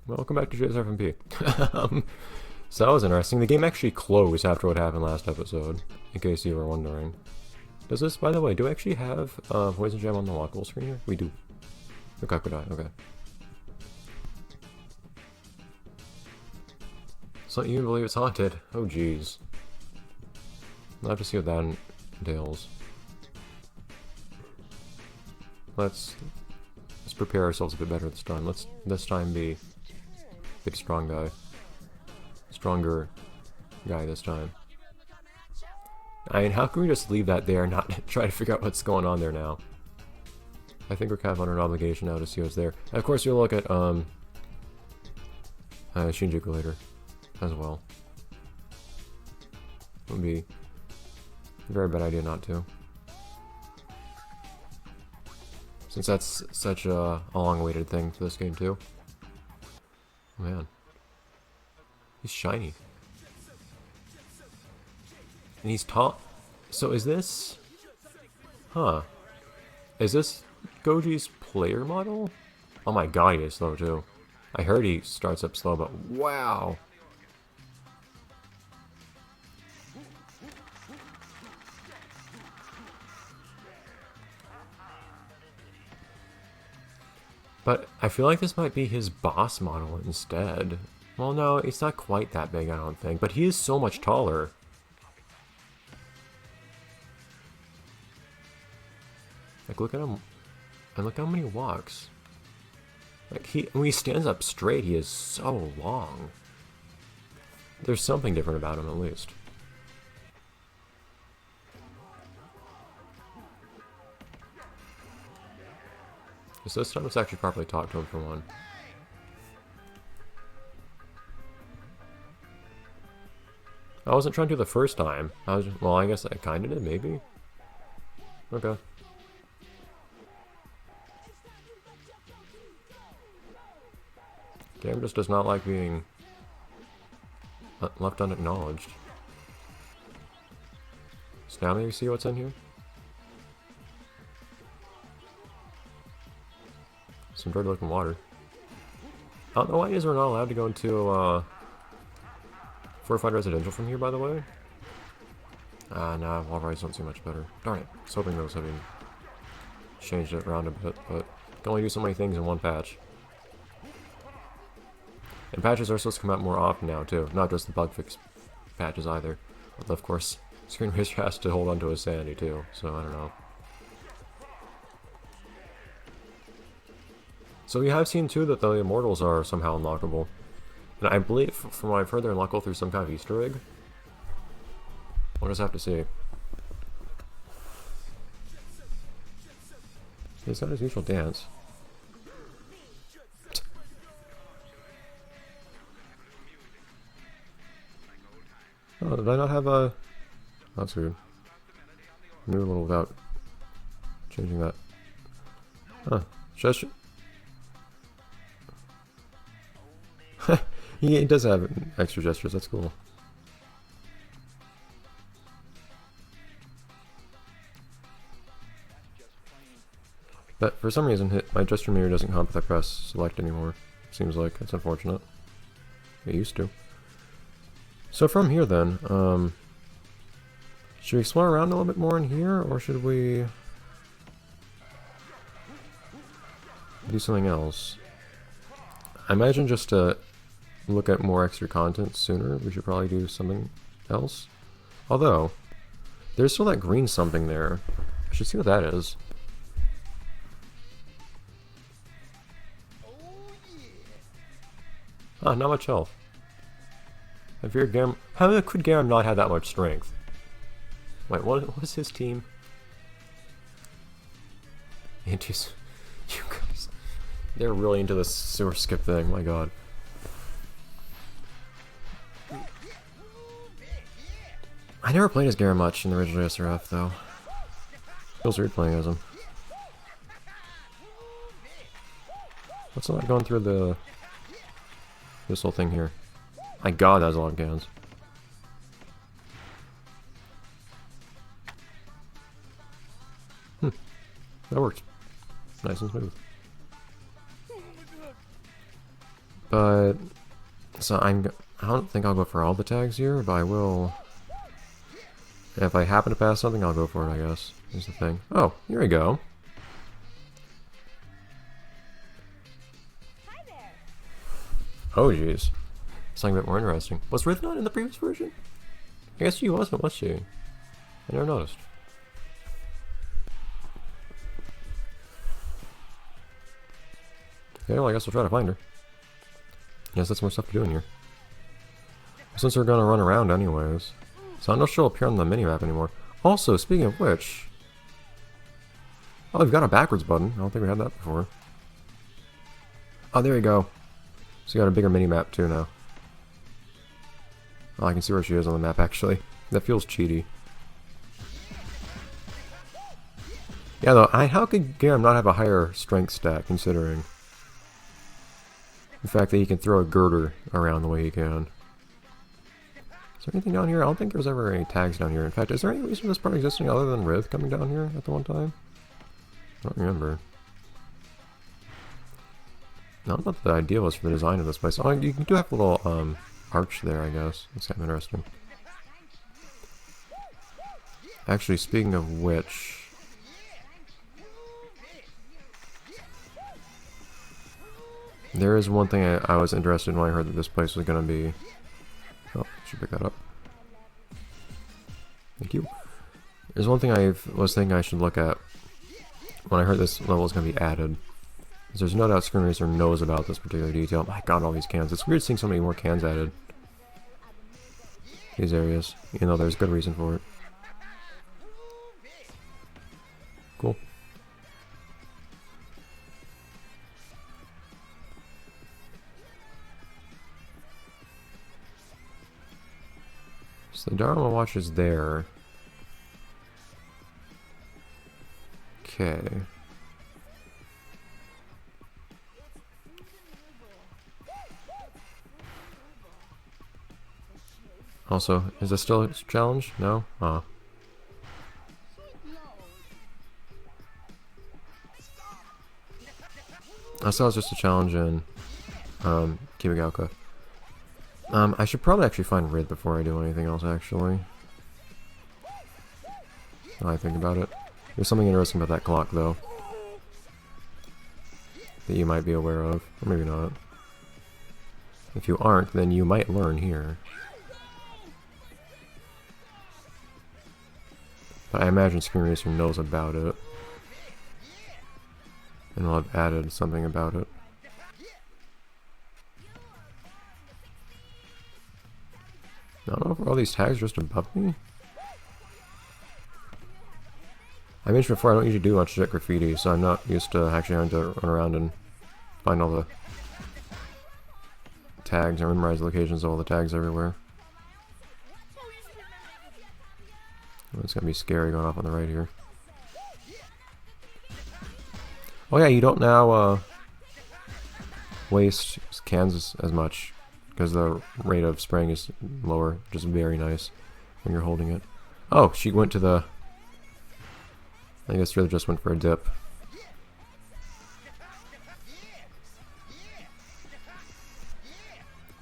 Welcome back to JSRFMP. So that was interesting. The game actually closed after what happened last episode, in case you were wondering. Does this, by the way, do we actually have Poison Jam on the lockable screen here? We do. Okay, could I? Okay. So you even believe it's haunted? Oh jeez. I'll have to see what that entails. Let's prepare ourselves a bit better this time. Let's this time be big strong guy. Stronger guy this time. I mean, how can we just leave that there and not try to figure out what's going on there now? I think we're kind of under an obligation now to see what's there. And of course, we'll look at Shinjuku later as well. It would be a very bad idea not to. Since that's such a long-awaited thing for this game too. Man. He's shiny. And he's tall. So is this... Huh. Is this Goji's player model? Oh my god, he is slow too. I heard he starts up slow, but wow! But I feel like this might be his boss model instead. Well, no, it's not quite that big, I don't think. But he is so much taller. Like, look at him. And look how many he walks. Like, when he stands up straight, he is so long. There's something different about him, at least. So this time let's actually properly talk to him for one. I wasn't trying to the first time. I was just, well, I guess I kinda did, maybe? Okay. Game just does not like being left unacknowledged. So now maybe see what's in here? Some dirty looking water. I don't know why we're not allowed to go into fortified residential from here, by the way. Nah, wall rides don't seem much better. Darn it. I was hoping those had been changed it around a bit, but can only do so many things in one patch. And patches are supposed to come out more often now, too. Not just the bug fix patches either. Although, of course, Screen Racer has to hold on to his sanity, too, so I don't know. So we have seen, too, that the Immortals are somehow unlockable. And I believe, from what I've heard, they're unlockable through some kind of Easter egg. We'll just have to see. He's got his usual dance. Oh, did I not have a... That's weird. Move a little without changing that. Huh. Gesture... He does have extra gestures, that's cool. But for some reason, my gesture mirror doesn't come up with that press select anymore. Seems like it's unfortunate. It used to. So from here then, should we explore around a little bit more in here, or should we do something else? I imagine just to look at more extra content sooner, we should probably do something else. Although, there's still that green something there. I should see what that is. Ah, not much health. I feared Garam. How could Garam not have that much strength? Wait, what was his team? Antis. You guys. They're really into this sewer skip thing, my god. I never played as Garam much in the original JSRF, though. Feels weird playing as him. What's not going through this whole thing here? My god, that has a lot of cans. That worked. Nice and smooth. But so I don't think I'll go for all the tags here, but I will. If I happen to pass something, I'll go for it, I guess. Here's the thing. Oh, here we go. Oh, jeez. Something a bit more interesting. Was Ryth not in the previous version? I guess she wasn't, was she? I never noticed. Okay, well, I guess we'll try to find her. Yes, that's more stuff to do in here. Since we're gonna run around anyways. So I don't know if she'll appear on the minimap anymore. Also, speaking of which... Oh, we've got a backwards button. I don't think we had that before. Oh, there we go. So we got a bigger minimap too now. Oh, I can see where she is on the map actually. That feels cheaty. Yeah, though, how could Garam not have a higher strength stat, considering the fact that he can throw a girder around the way he can? Is there anything down here? I don't think there's ever any tags down here. In fact, is there any reason for this part existing other than Ryth coming down here at the one time? I don't remember. I don't know what the idea was for the design of this place. Oh, you do have a little arch there, I guess. That's kind of interesting. Actually, speaking of which... there is one thing I was interested in when I heard that this place was going to be... Oh, should pick that up. Thank you. There's one thing I was thinking I should look at when I heard this level is going to be added. There's no doubt Screen Racer knows about this particular detail. My god, all these cans. It's weird seeing so many more cans added. These areas. Even though there's good reason for it. Cool. So the Dharma Watch is there. Okay. Also, is this still a challenge? No? I saw it's just a challenge in Kibigaoka. I should probably actually find Ryth before I do anything else, actually. Now I think about it. There's something interesting about that clock, though. That you might be aware of. Or maybe not. If you aren't, then you might learn here. But I imagine Screen Racer knows about it. And will have added something about it. I don't know if all these tags are just above me. I mentioned before I don't usually do much jet graffiti, so I'm not used to actually having to run around and find all the tags and memorize the locations of all the tags everywhere. Oh, it's gonna be scary going off on the right here. Oh yeah, you don't now waste cans as much because the rate of spraying is lower, which is very nice when you're holding it. Oh, she went to the... I guess really just went for a dip.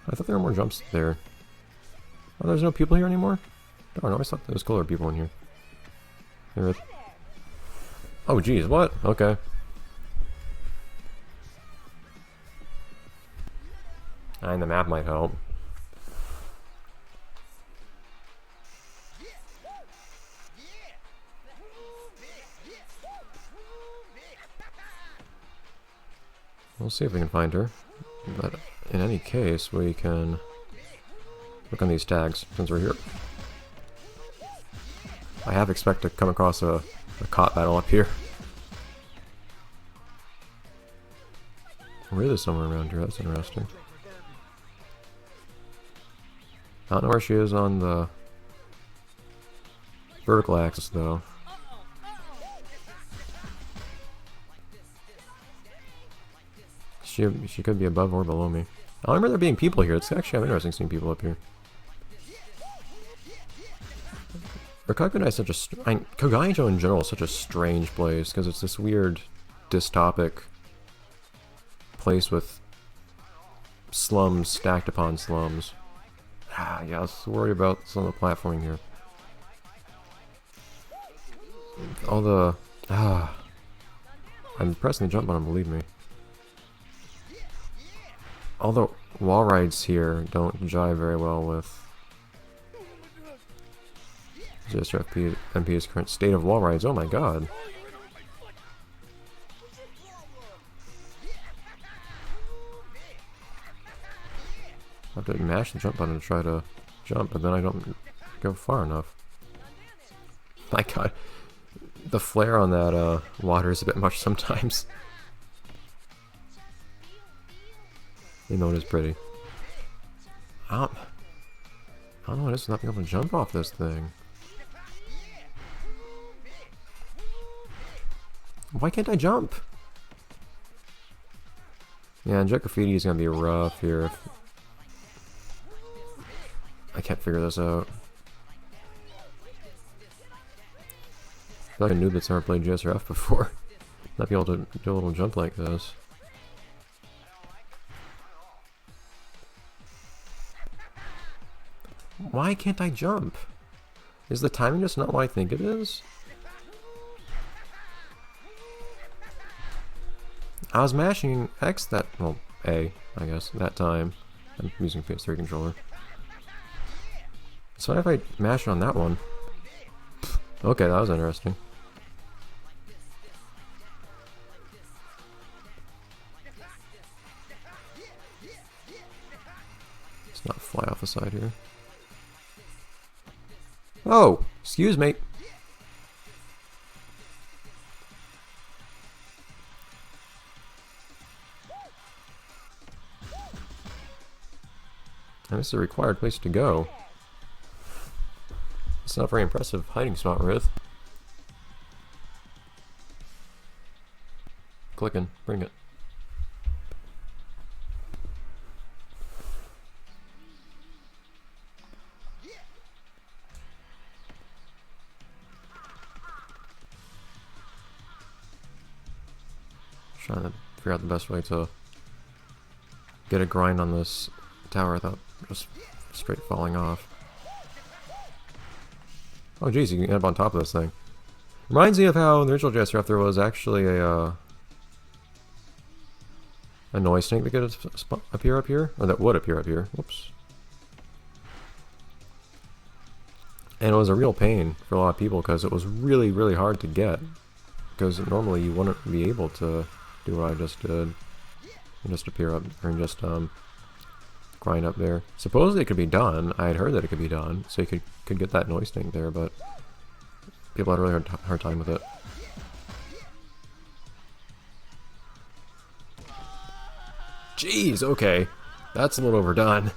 I thought there were more jumps there. Oh, there's no people here anymore? Oh, no, I thought there was cooler people in here. Here. Oh, geez, what? Okay. And the map might help. We'll see if we can find her. But in any case, we can look on these tags since we're here. I have expected to come across a cot battle up here. Ryth is somewhere around here, that's interesting. I don't know where she is on the vertical axis though. She could be above or below me. I don't remember there being people here. It's actually kind of interesting seeing people up here. Kogaijou is such a... Kogaijou in general is such a strange place, because it's this weird dystopic place with slums stacked upon slums. Ah, yeah, let's worry about some of the platforming here. All the... I'm pressing the jump button, believe me. All the wall rides here don't jive very well with JSRFMP's current state of wall rides. Oh my god. I have to mash the jump button to try to jump, but then I don't go far enough. My god. The flare on that water is a bit much sometimes. You know it is pretty. I don't know what it is not being able to jump off this thing. Why can't I jump? Yeah, and Jet Graffiti is gonna be rough here. I can't figure this out. I feel like a noob that's never played JSRF before. Not be able to do a little jump like this. Why can't I jump? Is the timing just not what I think it is? I was mashing X that, well, A, I guess, that time. I'm using PS3 controller. So if I mash it on that one? Okay, that was interesting. Let's not fly off the side here. Oh! Excuse me! And this is a required place to go. It's not very impressive hiding spot, Ruth. Clicking, bring it. Trying to figure out the best way to get a grind on this tower without just straight falling off. Oh geez, you can end up on top of this thing. Reminds me of how in the original JSRF there was actually a noise snake that could appear up here, or that would appear up here. Whoops. And it was a real pain for a lot of people because it was really, really hard to get. Because normally you wouldn't be able to do what I just did. And just appear up, or just grind up there. Supposedly it could be done. I had heard that it could be done, so you could get that noise tank there, but people had a really hard time with it. Jeez, okay. That's a little overdone.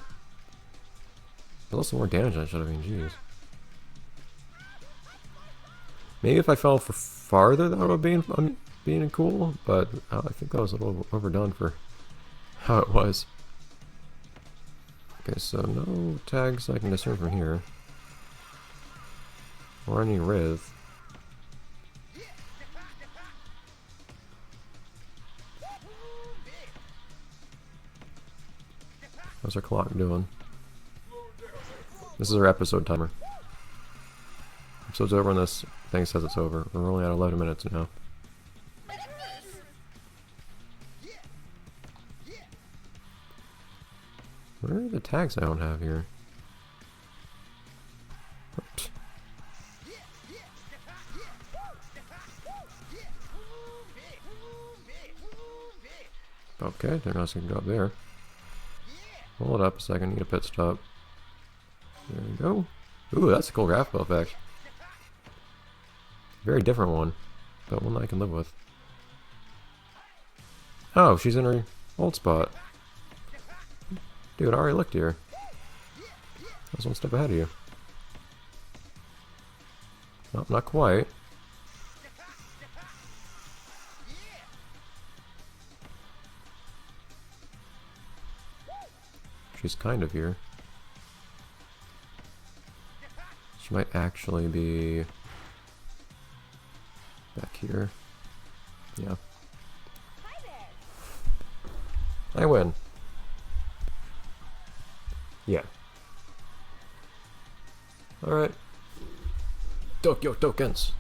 There's also more damage than I should have been, jeez. Maybe if I fell for farther that would have been cool, but I think that was a little overdone for how it was. Okay, so no tags I can discern from here. Or any Rith. How's our clock doing? This is our episode timer. Episode's over and this thing says it's over. We're only at 11 minutes now. Where are the tags I don't have here? Oops. Okay, they're not going to go up there. Hold up a second, need a pit stop. There we go. Ooh, that's a cool graphical effect. Very different one, but one that I can live with. Oh, she's in her old spot. Dude, I already looked here. I was one step ahead of you. Nope, not quite. She's kind of here. She might actually be back here. Yeah. I win. Yeah. Alright. Tokyo tokens!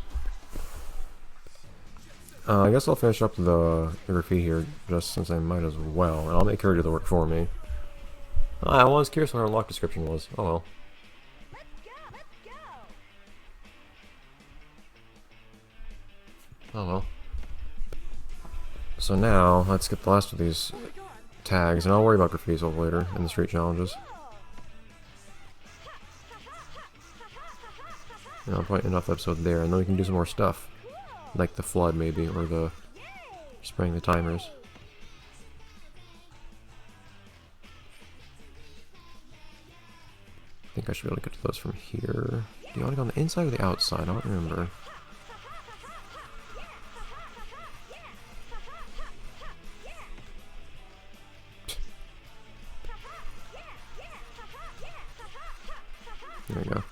I guess I'll finish up the graffiti here, just since I might as well, and I'll make her do the work for me. I was curious what her unlock description was. Oh well. Oh well. So now, let's get the last of these tags, and I'll worry about graffiti later in the street challenges. And I'll probably end off the episode there, and then we can do some more stuff. Like the flood, maybe, or the spraying the timers. I think I should be able to get to those from here. Do you want to go on the inside or the outside? I don't remember. There we go.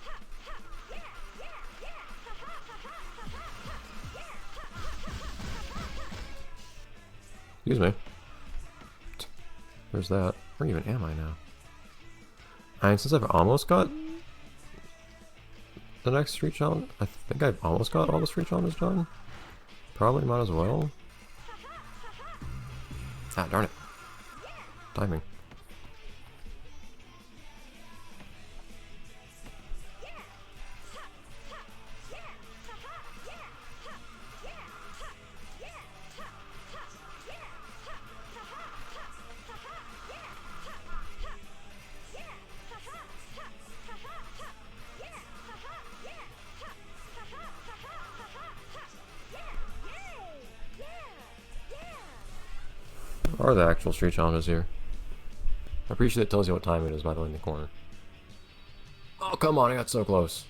Excuse me. There's that. Where even am I now? And since I've almost got the next street challenge, I think I've almost got all the street challenges done. Probably might as well. Ah, darn it. Timing. What are the actual street challenges here? I appreciate it tells you what time it is, by the way, in the corner. Oh, come on, I got so close.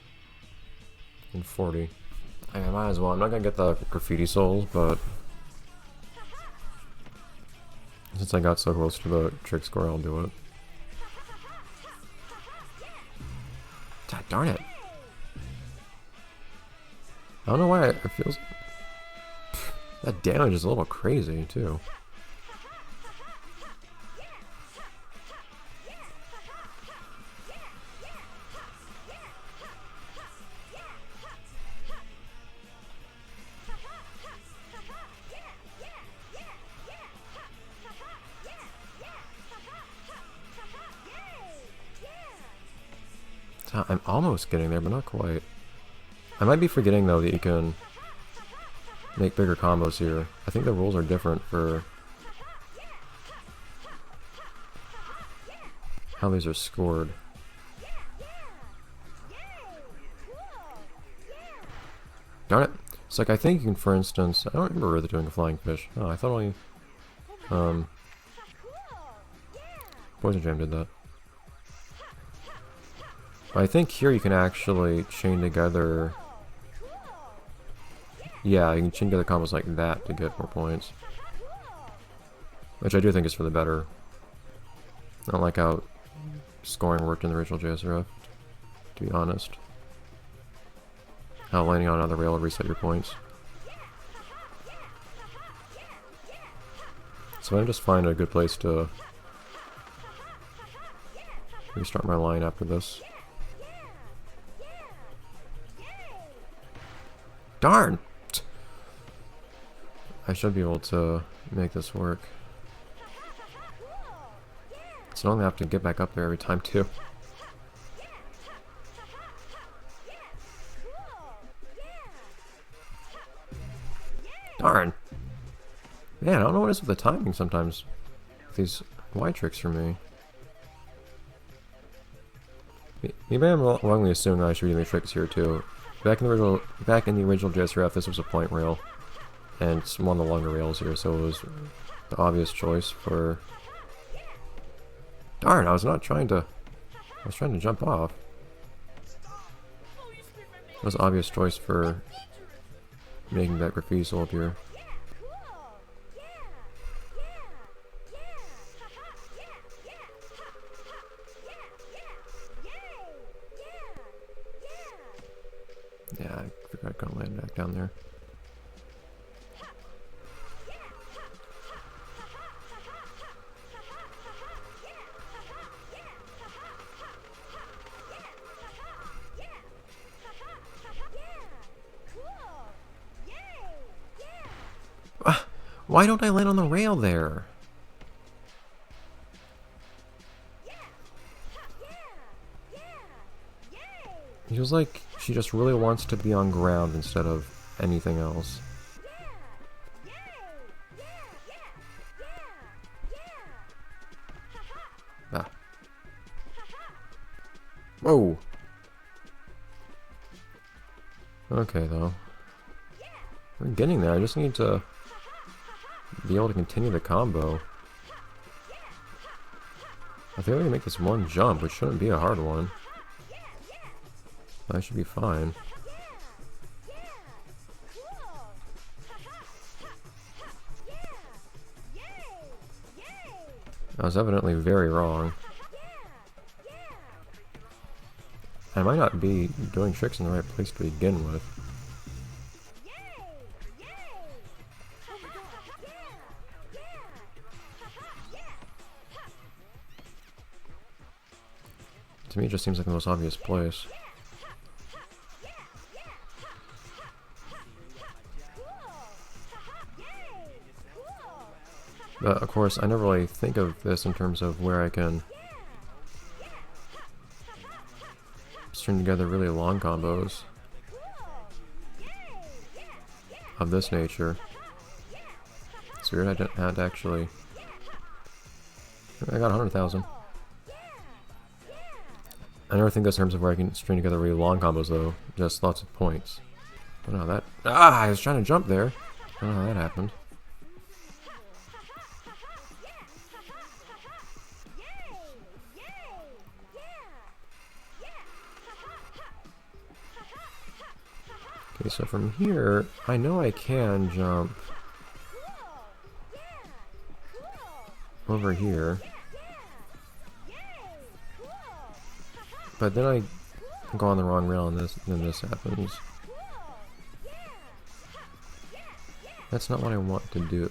In 40. I might as well. I'm not gonna get the graffiti souls, but since I got so close to the trick score, I'll do it. God darn it. I don't know why it feels... That damage is a little crazy, too. I'm almost getting there, but not quite. I might be forgetting, though, that you can make bigger combos here. I think the rules are different for how these are scored. Darn it. It's like, I think you can, for instance... I don't remember really doing a flying fish. Oh, I thought only... Poison Jam did that. But I think here you can actually chain together... Yeah, you can chain together combos like that to get more points. Which I do think is for the better. I don't like how scoring worked in the original JSRF, to be honest. How landing on another rail will reset your points. So I'm just find a good place to restart my line after this. Darn! I should be able to make this work. So I don't have to get back up there every time too. Darn! Man, I don't know what it is with the timing sometimes. These wide tricks for me. Maybe I'm wrongly assuming I should be doing tricks here too. Back in the original JSRF, this was a point rail, and it's one of the longer rails here, so it was the obvious choice for. Darn! I was trying to jump off. It was an obvious choice for making that graffiti soul appear. Yeah, I forgot I couldn't land back down there. Why don't I land on the rail there? It feels like she just really wants to be on ground instead of anything else. Ah. Whoa! Okay, though. We're getting there. I just need to be able to continue the combo. I think we can make this one jump, which shouldn't be a hard one. I should be fine. I was evidently very wrong. I might not be doing tricks in the right place to begin with. To me, it just seems like the most obvious place. But, of course, I never really think of this in terms of where I can string together really long combos of this nature. It's weird I had to actually... I got 100,000. I never think this in terms of where I can string together really long combos, though. Just lots of points. I don't know how that... Ah! I was trying to jump there. I don't know how that happened. Okay, so from here, I know I can jump over here. But then I go on the wrong rail and then this happens. That's not what I want to do.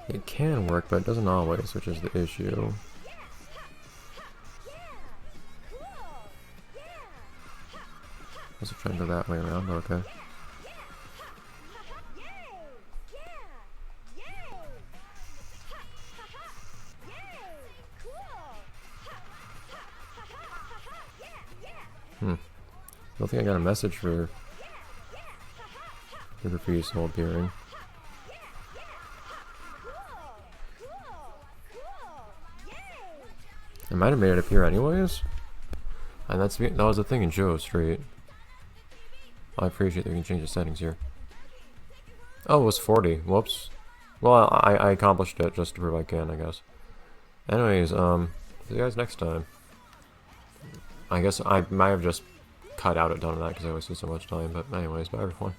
It can work, but it doesn't always, which is the issue. I was trying to go that way around, but okay. Don't think I got a message for the graffiti still appearing. I might have made it appear anyways. And that was the thing in Joe Street. I appreciate that we can change the settings here. Oh, it was 40. Whoops. Well, I accomplished it just to prove I can, I guess. Anyways, see you guys next time. I guess I might have just cut out a ton of that because I wasted so much time, but anyways, bye everyone.